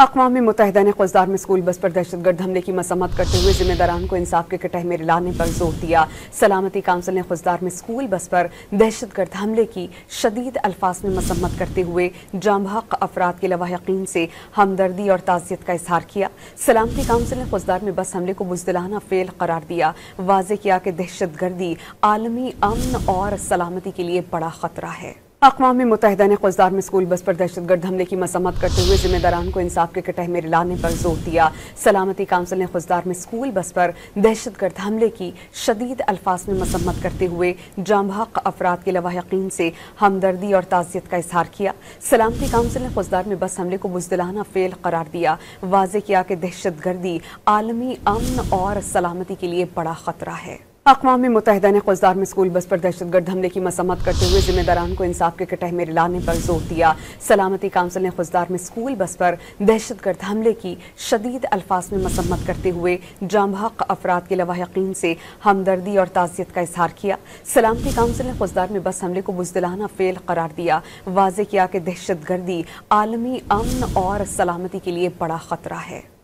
اقوام متحدہ نے قزدار میں اسکول بس پر دہشت گرد حملے کی مذمت کرتے ہوئے ذمہ داران کو انصاف کے کٹہرے میں لانے پر زور دیا۔ سلامتی کونسل نے قزدار میں اسکول بس پر دہشت گرد حملے کی شدید الفاظ میں مذمت کرتے ہوئے جاں بحق افراد کے لواحقین سے ہمدردی اور تعزیت کا اظہار کیا۔ سلامتی کونسل نے قزدار میں بس حملے کو بزدلانہ فعل قرار دیا، واضح کیا کہ دہشت گردی عالمی امن اور سلامتی کے لیے بڑا خطرہ ہے۔ اقوام متحدہ نے قزدار میں اسکول بس پر دہشت گرد حملے کی مذمت کرتے ہوئے ذمہ داران کو انصاف کے کٹہرے میں لانے پر زور دیا۔ سلامتی کونسل نے قزدار میں اسکول بس پر دہشت گرد حملے کی شدید الفاظ میں مذمت کرتے ہوئے جاں بحق افراد کے لواحقین سے ہمدردی اور تعزیت کا اظہار کیا۔ سلامتی کونسل نے قزدار میں بس حملے کو بزدلانہ فعل قرار دیا، واضح کیا کہ دہشت گردی عالمی امن اور سلامتی کے لیے بڑا خطرہ ہے۔ اقوام متحدہ نے قزدار میں اسکول بس پر دہشت گرد حملے کی مذمت کرتے ہوئے ذمہ داران کو انصاف کے کٹہرے میں لانے پر زور دیا۔ سلامتی کونسل نے قزدار میں اسکول بس پر دہشت گرد حملے کی شدید الفاظ میں مذمت کرتے ہوئے جاں بحق افراد کے لواحقین سے ہمدردی اور تعزیت کا اظہار کیا۔ سلامتی کونسل نے قزدار میں بس حملے کو بزدلانہ فعل قرار دیا، واضح کیا کہ دہشت گردی عالمی امن اور سلامتی کے لیے بڑا خطرہ ہے۔